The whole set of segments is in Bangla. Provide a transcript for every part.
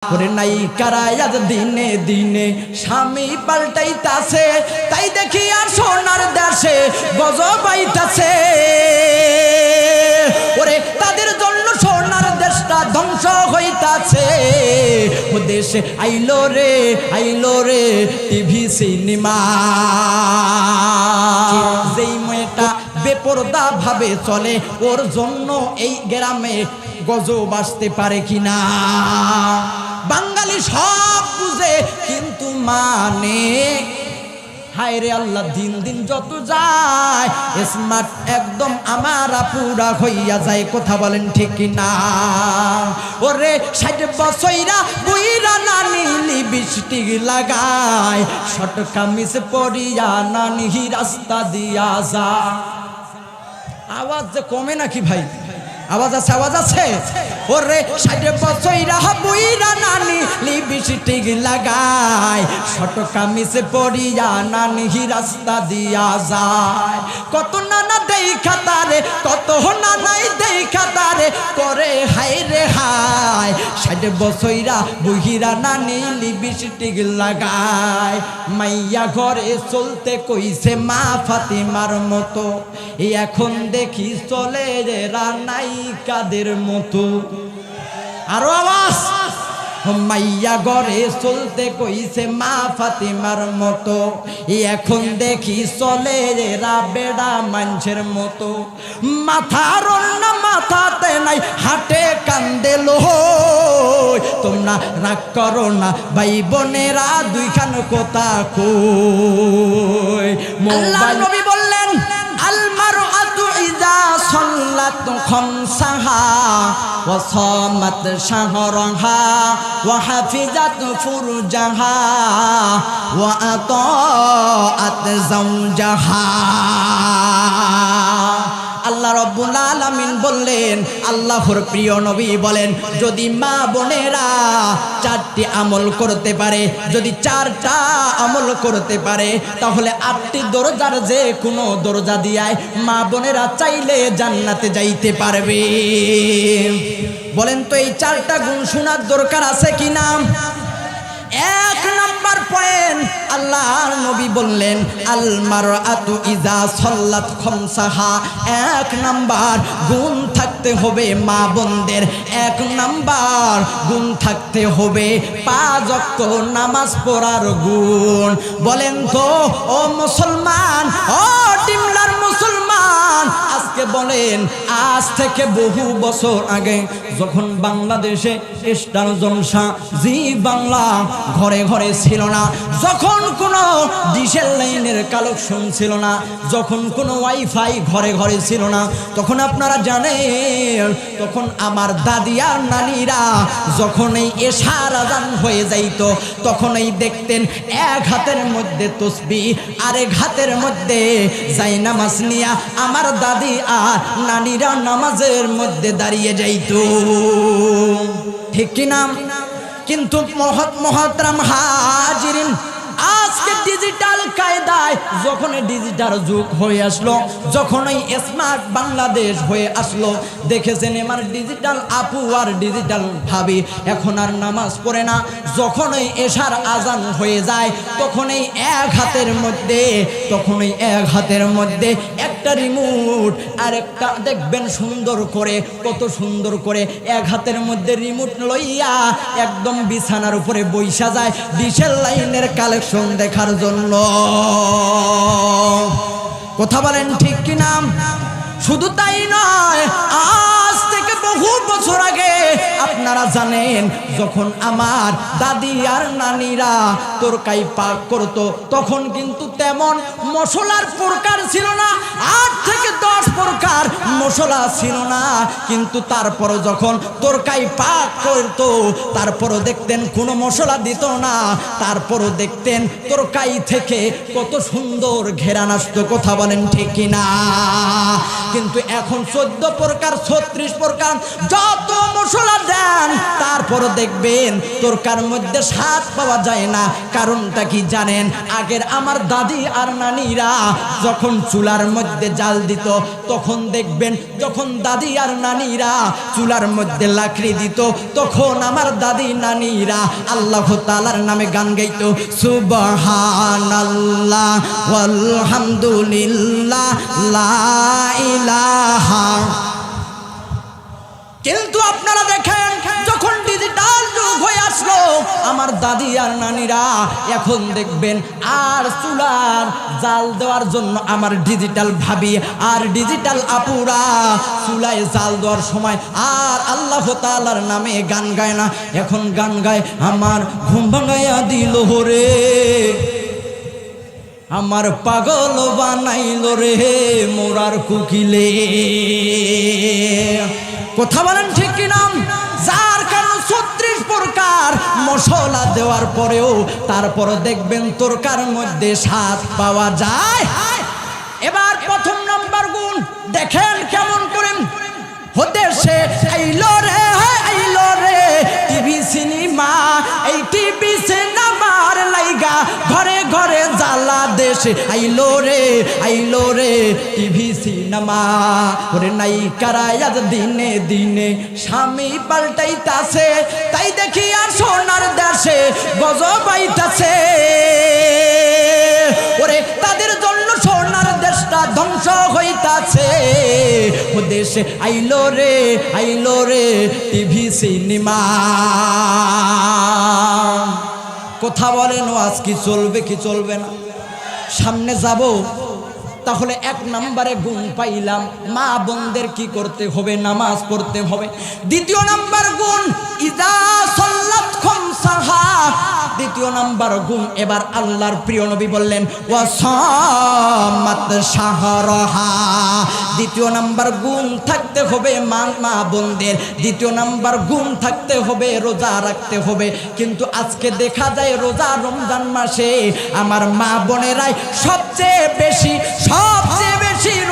ওরে নাই কারায়াজ দিনে দিনে স্বামী পাল্টাইতাছে, তাই দেখি আর সোনার দেশে গজব আইতাছে। ওরে তাদের জন্য সোনার দেশটা ধ্বংস হইতাছে। ও দেশে আইলো রে টিভি সিনেমা। যেই মেয়েটা বেপরদা ভাবে চলে, ওর জন্য এই গ্রামে গজব আসতে পারে কিনা? বাঙালি সব বুঝে কিন্তু মানে হায় রে আল্লাহ, দিন দিন যত যায় স্মার্ট একদম আমারা পুরা হইয়া যায়। কথা বলেন ঠিক কিনা? ওরে 60 বছরা বুইরা নানি লিপস্টিক লাগায়, শর্ট কামিজ পরিয়া নানি রাস্তা দিয়া যায়। আওয়াজ যে কমে নাকি ভাই? আওয়াজ আছে, আওয়াজ আছে। ওরে 60 বছরা বুইরা নানি লিপস্টিক লাগায়, শর্ট কামিজ পরিয়া নানি রাস্তা দিয়া যায়। কত নানা দেখা তারে, কত নানাই দেখা তারে করে হায় রে হায়। 60 বছরা বুইরা নানি লিপস্টিক লাগায়, মাইয়া ঘরে চলতে কইছে মা ফাতিমার মতো। এখন দেখি চলে রে রানাই কাদের মতো। আরো আওয়াজ। মাইয়া ঘরে চলতে কইছে মা ফাতিমার মতো, এখন দেখি চলে রা বেড়া মানুষের মতো। মাথার না মাথাতে নাই, হাটে কান্দে লই। তোমরা রাগ করো না ভাই বোনেরা, দুইখান কথা কই। আল্লাহর নবী বললেন আল মারআতু ইযা সাল্লাত খামসাহা ওয়া সামাত শাহরাহা ওয়া হাফিজাত ফুরজাহা ওয়া আতাআত যাওজাহা। আল্লাহ রাব্বুল আলামিন বললেন, আল্লাহর প্রিয় নবী বলেন, যদি মা বোনেরা 4টি আমল করতে পারে, যদি 4টা আমল করতে পারে, তাহলে 8টি দরজার যে কোনো দরজা দিয়ায় মা বোনেরা চাইলে জান্নাতে যাইতে পারবে। বলেন তো এই 4টা গুণ শোনার দরকার আছে কি না? 1 নাম্বার পয়েন্ট, আল্লাহর নবী বললেন আল মারআতু ইযা সাল্লাত খামসাহা। 1 নাম্বার গুণ থাকতে হবে মা বোনদের, 1 নাম্বার গুণ থাকতে হবে 5 ওয়াক্ত নামাজ পড়ার গুণ। বলেন তো ও মুসলমান, ও ডিমলার মুসলমান, আজকে বলেন আজ থেকে বহু বছর আগে যখন বাংলাদেশে স্টার জলসা জি বাংলা ঘরে ঘরে ছিল না, যখন কোনো ডিশেল লাইনের কালেকশন ছিল না, যখন কোনো ওয়াইফাই ঘরে ঘরে ছিল না, তখন আপনারা জানেন তখন আমার দাদি আর নানিরা যখন এই এশার আজান হয়ে যাইতো, তখনই দেখতেন 1 হাতের মধ্যে তসবিহ আর 1 হাতের মধ্যে জায়নামাজ নিয়া আমার দাদি আর নানিরা নামাজের মধ্যে দাঁড়িয়ে যাইতো। ঠিক কিনা? কিন্তু মহতরম হাজিরিন, আজকে ডিজিটাল কায়দায় যখন ডিজিটাল যুগ হয়ে আসলো, যখন এই স্মার্ট বাংলাদেশ হয়ে আসলো, দেখেছেন আমার ডিজিটাল আপু আর ডিজিটাল ভাবি এখন আর নামাজ পড়ে না। যখন এই এশার আজান হয়ে যায় তখনই 1 হাতের মধ্যে একটা রিমোট আর একটা দেখবেন সুন্দর করে, কত সুন্দর করে 1 হাতের মধ্যে রিমোট লইয়া একদম বিছানার উপরে বইসা যায় ডিশেল লাইনের কালেকশন দেখার জন্য। কথা বলেন ঠিক কিনা? শুধু তাই নয়, আজ থেকে বহু বছর আগে আপনারা জানেন যখন আমার দাদি আর নানিরা তরকারি পাক করতো, তখন কিন্তু তেমন মশলার প্রকার ছিল না, 8 থেকে 10 প্রকার মশলা ছিল না। কিন্তু তারপর যখন তরকারি পাক করতো, তারপরও দেখতেন কোনো মশলা দিত না, তারপরও দেখতেন তরকারি থেকে কত সুন্দর ঘেরান আসতো। কথা বলেন ঠিক কিনা? কিন্তু এখন 14 প্রকার 36 প্রকার যত মশলা দেন তারপর দেখবেন তরকার মধ্যে স্বাদ পাওয়া যায় না। কারণটা কি জানেন? আগের আমার দাদি আর নানিরা যখন চুলার মধ্যে জাল দিত তখন দেখবেন যখন দাদি আর নানিরা চুলার মধ্যে লাকড়ি দিত তখন আমার দাদি নানিরা আল্লাহ তাআলার নামে গান গাইতো, সুবহানাল্লাহ ওয়ালহামদুলিল্লাহ লা ইলাহা। কিন্তু আপনারা দেখেন যখন ডিজিটাল যুগ হয়ে আসলো আমার দাদি আর নানিরা এখন দেখবেন আর চুলার জাল দেওয়ার জন্য আমার ডিজিটাল ভাবি আর ডিজিটাল আপুরা চুলায় জাল দেওয়ার সময় আর আল্লাহ তাআলার নামে গান গায় না, এখন গান গায় আমার ঘুম ভাঙাইয়া দিল রে, আমার পাগল বানাইল রে মোরার কুকিলে। কথা বলেন ঠিক কিনা? যার কারণ 36 প্রকার মশলা দেওয়ার পরেও তারপর দেখবেন তরকার মধ্যে স্বাদ পাওয়া যায়। এবার প্রথম নাম্বার গুণ দেখেন কেমন করেন হতে সে আইলো রে টিভি সিনেমা, এই টিভি সিনেমার লাইগা ঘরে ঘরে জ্বালা দেশে আইলো রে টিভি সিনেমা। ওরে নায়িকারা আজ দিনে দিনে স্বামী পাল্টাইতাছে, তাই দেখি আর সোনার দেশে গজব আইতাছে। ওরে তাদের জন্য সোনার দেশটা ধ্বংস হইতাছে। ও দেশে আইলো রে টিভি সিনেমা। কথা বলেন আজ কি চলবে কি চলবে না? সামনে যাব তাহলে 1 নম্বরে গুণ পাইলাম মা বোনদের কি করতে হবে? নামাজ পড়তে হবে। 2 নম্বর গুণ ইদা সাল্লাত খামসাহা। 2 নম্বর গুণ এবার আল্লাহর প্রিয় নবী বললেন ওয়াসামাত শাহরাহা। 2 নম্বর গুণ থাকতে হবে মা বোনদের। 2 নম্বর গুণ থাকতে হবে রোজা রাখতে হবে। কিন্তু আজকে দেখা যায় রোজা রমজান মাসে আমার মা বোনেরাই সবচেয়ে বেশি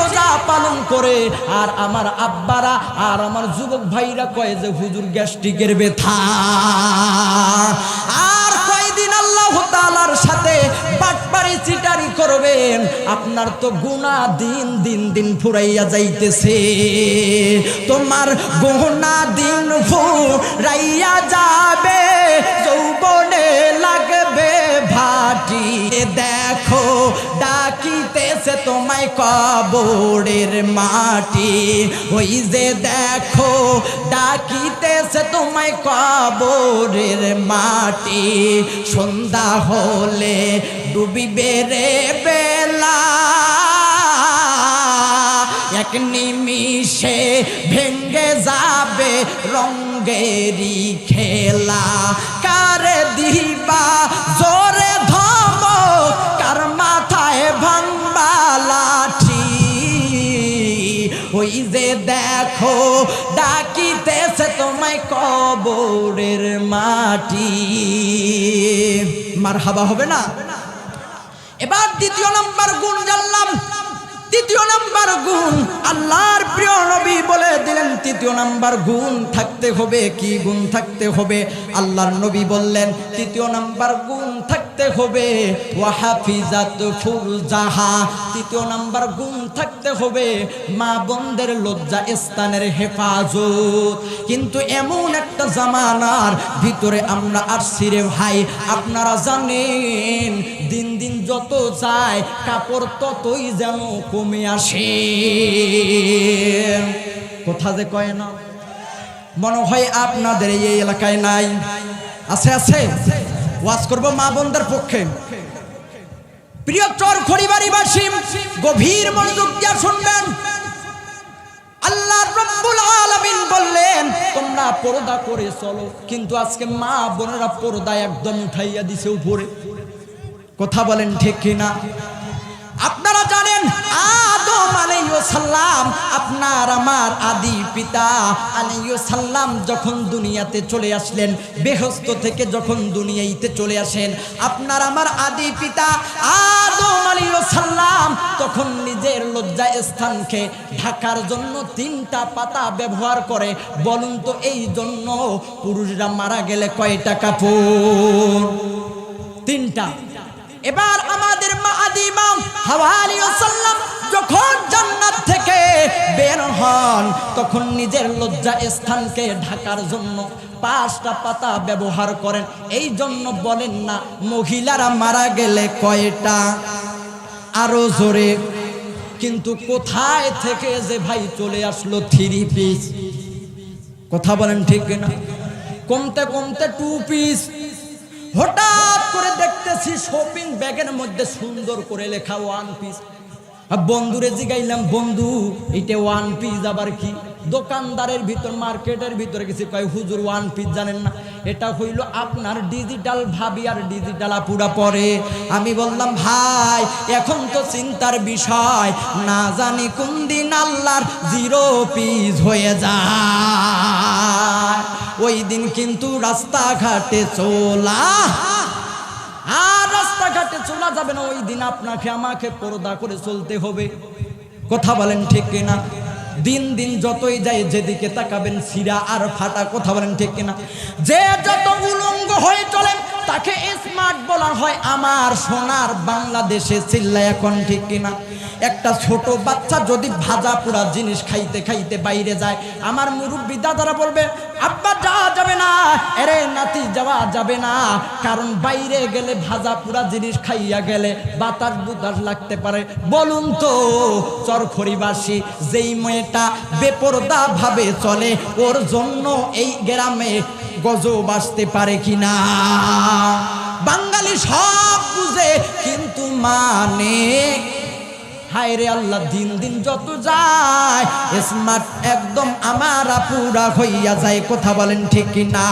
রোজা পালন করে, আর আমার আব্বারা আর আমার যুবক ভাইরা কয় যে হুজুর গ্যাস্ট্রিকের ব্যথা। আর কয়দিন আল্লাহ তাআলার সাথে বাটপারি চিটারি করবেন, আপনার তো গুনাহ দিন দিন দিন ফুরাইয়া যাইতেছে। তোমার গুনাহ দিন ফুরাইয়া যাবে, যৌবনে লাগবে ভাটি। দেখো ডাকিতেছে তোমায় কবরের মাটি, ওই যে দেখো ডাকিতেছে তোমায় কবরের মাটি। সন্ধ্যা হলে ডুবিবে রে বেলা, এক নিমিষে ভেঙ্গে যাবে রঙ্গেরি খেলা। কার দিবা জোরে ধমক, কার মাথায় ভাঙবা লাঠি। ওই যে দেখো ডাকিতেছে তোমায় কবরের মাটি। মারহাবা হবে না? এবার 2 নম্বর গুণ জানলাম। 3 নম্বর গুণ আল্লাহর প্রিয় নবী বলে দিলেন 3 নম্বর গুণ থাকতে হবে। কি গুণ থাকতে হবে? আল্লাহর নবী বললেন 3 নম্বর গুণ থাকতে হবে ওয়াহাফিজাত ফুরজাহা। 3 নম্বর গুণ থাকতে হবে মা বোনদের লজ্জা স্থানের হেফাজত। কিন্তু এমন একটা জামানার ভিতরে আমরা আসছি রে ভাই, আপনারা জানেন দিন দিন যত যায় কাপড় ততই যেন কমে আসে। কথা যে কয় না, মনে হয় আপনাদের এই এলাকায় নাই। আছে আছে। ওয়াজ করব মা বোনদের পক্ষে। প্রিয় চরখড়িবাড়িবাসী গভীর মনোযোগ দিয়ে শুনবেন। আল্লাহ রাব্বুল আলামিন বললেন তোমরা পর্দা করে চলো, কিন্তু আজকে মা বোনেরা পর্দা একদম উঠাইয়া দিছে উপরে। কথা বলেন ঠিক কিনা? আপনারা জানেন আদম আদম আলাইহিস সালাম, আপনার আমার আদি পিতা আলাইহিস সালাম যখন দুনিয়াতে চলে আসলেন, বেহেশত থেকে যখন দুনিয়াতে চলে আসেন, আপনার আমার আদি পিতা আদম আলাইহিস সালাম তখন নিজের লজ্জা স্থানকে ঢাকার জন্য 3টা পাতা ব্যবহার করে। বলুন তো এই জন্য পুরুষরা মারা গেলে কয়টা কাপড়? 3টা। এবার আমাদের মা আদি মা হাওয়া আলাইহিস সালাম যখন জান্নাত থেকে বের হন, তখন নিজের লজ্জা স্থানকে ঢাকার জন্য 5টা পাতা ব্যবহার করেন। এই জন্য বলেন না মহিলারা মারা গেলে কয়টা? আরো জোরে। কিন্তু কোথায় থেকে যে ভাই চলে আসলো 3 পিস? কথা বলেন ঠিক না? কমতে কমতে 2 পিস। হঠাৎ করে দেখতেছি শপিং ব্যাগের মধ্যে সুন্দর করে লেখা 1 পিস। বন্ধুরে জিগাইলাম, বন্ধু এটা 1 পিস আবার কি? দোকানদারের ভিতর মার্কেটের ভিতরে গেছি, কয় হুজুর 1 পিস জানেন না, এটা হইল আপনার ডিজিটাল ভাবি আর ডিজিটাল আপুরা পরে। আমি বললাম ভাই এখন তো চিন্তার বিষয়, না জানি কোন দিন আল্লাহর 0 পিস হয়ে যায়। ওই দিন কিন্তু রাস্তাঘাটে চলা, আর রাস্তাঘাটে চলা যাবে না। ওই দিন আপনাকে আমাকে পর্দা করে চলতে হবে। কথা বলেন ঠিক কিনা? দিন দিন যতই যায় যেদিকে তাকাবেন সিরা আর ফাটা। কথা বলেন ঠিক কিনা? যে যত উলঙ্গ হয়ে চলেন তাকে স্মার্ট বলা হয়। আমার সোনার বাংলাদেশে চিল্লায় এখন ঠিক কিনা? একটা ছোট বাচ্চা যদি ভাজা পোড়া জিনিস খাইতে খাইতে বাইরে যায়, আমার মুরব্বি দাদারা বলবে আব্বা যাওয়া যাবে না, এরে নাতি যাওয়া যাবে না, কারণ বাইরে গেলে ভাজা পোড়া জিনিস খাইয়া গেলে বাতাস বুতাস লাগতে পারে। বলুন তো চরখড়িবাসী যেই মেয়েটা বেপরদা ভাবে চলে, ওর জন্য এই গ্রামে গজব আসতে পারে কিনা? বাঙালি সব বুঝে কিন্তু মানে হায় রে আল্লাহ, দিন দিন যত যায় স্মার্ট একদম আমার পুরা হইয়া যায়। কথা বলেন ঠিক না?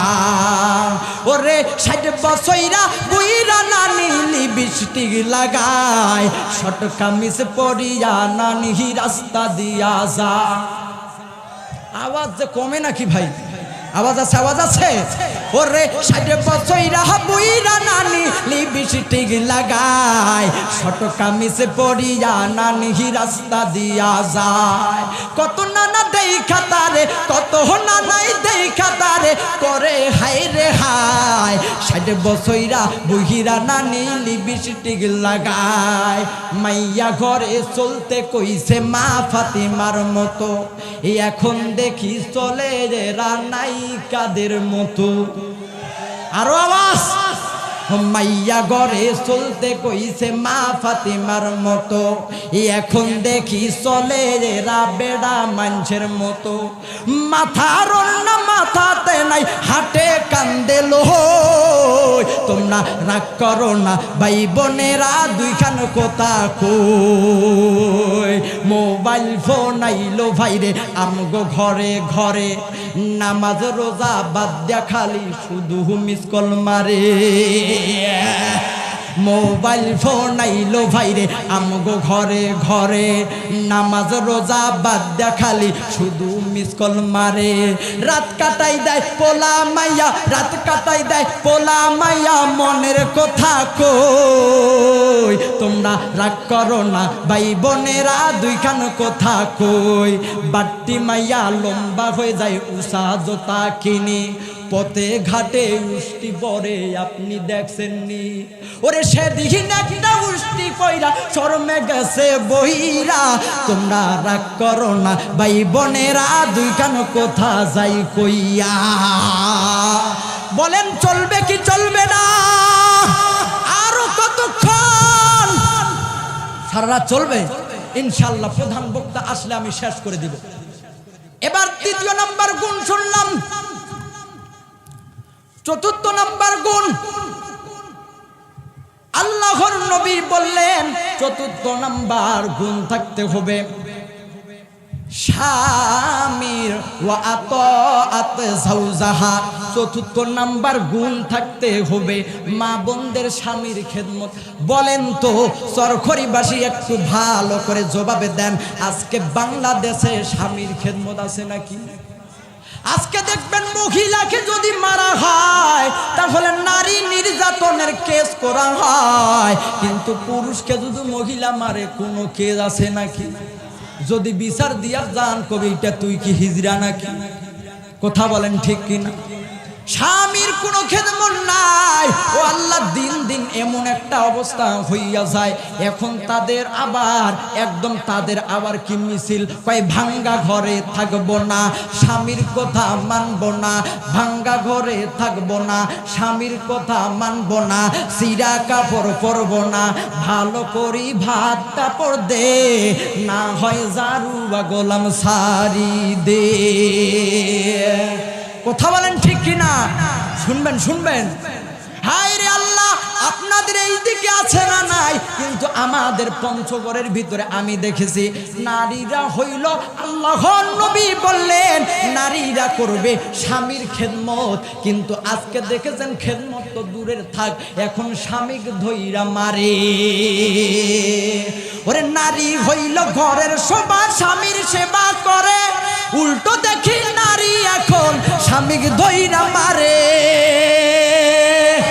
ওরে 60 বছরা বুইরা নানি লিপস্টিক লাগায়, শর্ট কামিজ পরিয়া নানি রাস্তা দিয়া যায়। আওয়াজ যে কমে নাকি ভাই? আওয়াজ আছে? আওয়াজ আছে? ওরে 60 বছরা বুইরা নানি লিপস্টিক লাগায়, শর্ট কামিজ পরিয়া নানি রাস্তা দিয়া যায়। কত নানা দেখা তারে, কত নানাই দেখা তারে করে হায় রে হায়। 60 বছরা বুইরা নানি লিপস্টিক লাগায়, মাইয়া ঘরে চলতে কইছে মা ফাতিমার মতো, এখন দেখি চলে রে রানাই কাদের মতো। আরো আওয়াজ। মাইয়া ঘরে চলতে কইছে মা ফাতিমার মতো, এখন দেখি চলে রা বেড়া মানুষের মতো। মাথার না মাথাতে নাই, হাটে কান্দে লই। তোমরা রাগ করো না ভাই বোনেরা, 2খান কথা কই। মোবাইল ফোন আইলো ভাইরে আমগো ঘরে ঘরে, নামাজ রোজা বাদ দিয়া খালি শুধু মিস কল মারে। মোবাইল ফোন আইলো ভাইরে আমগো ঘরে ঘরে, নামাজ রোজা বাদ দিয়া খালি শুধু মিস কল মারে। রাত কাটাই দেয় পোলা মাইয়া, রাত কাটাই দেয় পোলা মাইয়া, মনের কথা কই। তোমরা রাগ করো না ভাই বোনেরা, 2খান কথা কই। বাট্টি মাইয়া লম্বা হয়ে যায় উষা জোতা কিনি, পথে ঘাটে উষ্টি পরে আপনি দেখছেননি। ওরে সেদিন একটা উষ্টি কইরা শরমে গেছে বইরা। তোমরা রাগ করো না ভাই বোনেরা, 2খান কথা যাই কইয়া। বলেন চলবে কি চলবে না? আরো কতক্ষণ? সারা রাত চলবে ইনশাআল্লাহ। প্রধান বক্তা আসলে আমি শেষ করে দিব। এবার 3য় নাম্বার গুণ শুনলাম। 4র্থ নাম্বার গুণ আল্লাহর নবী বললেন 4র্থ নাম্বার গুণ থাকতে হবে স্বামীর ওয়া আতাআত যাওজাহা, চতুর্থ নাম্বার গুণ থাকতে হবে মা বোনদের স্বামীর খেদমত। বলেন তো চরখড়িবাসী একটু ভালো করে জবাবে দেন, আজকে বাংলাদেশে স্বামীর খেদমত আছে নাকি? আজকে দেখবেন মহিলাকে যদি মারা হয় তাহলে নারী নির্যাতনের কেস করা হয়, কিন্তু পুরুষকে যদি মহিলা মারে কোনো কেস আছে নাকি? যদি বিচার দিয়া যান কবি এটা তুই কি হিজরা নাকি? কথা বলেন ঠিক কিনা? স্বামীর কোনো খেদমত নাই। ও আল্লাহ, দিন দিন এমন একটা অবস্থা হইয়া যায়, এখন তাদের আবার কি মিছিল, কয় ভাঙ্গা ঘরে থাকবো না, স্বামীর কথা মানবো না, ভাঙ্গা ঘরে থাকবো না, স্বামীর কথা মানবো না, সিরা কাপড় পরবো না, ভালো করি ভাত কাপড় দে, না হয় জারু বা গোলাম সারি দে। কথা বলেন ঠিক কিনা? শুনবেন। হায় রে আল্লাহ, আপনাদের এই দিকে আছে না নাই, কিন্তু আমাদের পঞ্চগড়ের ভিতরে আমি দেখেছি নারীরা হইল, আল্লাহর নবী বললেন নারীরা করবে স্বামীর খেদমত, কিন্তু আজকে দেখেছেন খেদমত তো দূরের থাক, এখন স্বামীকে ধইরা মারে। ওরে নারী হইল ঘরের শোভা, স্বামীর সেবা করে, উল্টো দেখি নারী এখন স্বামীকে ধইরা মারে।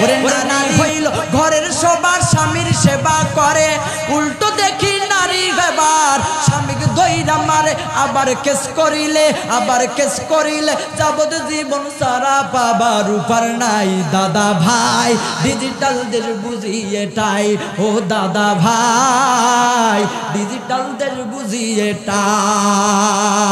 ওরে নারী হইল ঘরের সবার স্বামীর সেবা করে, উল্টো দেখি নারী এবার স্বামীকে ধইরা মারে। আবার কেস করিলে যাবজ্জীবন সারা পাবার উপার নাই। দাদা ভাই ডিজিটাল দেশ বুঝি এটাই, ও দাদা ভাই ডিজিটাল দেশ বুঝি এটাই।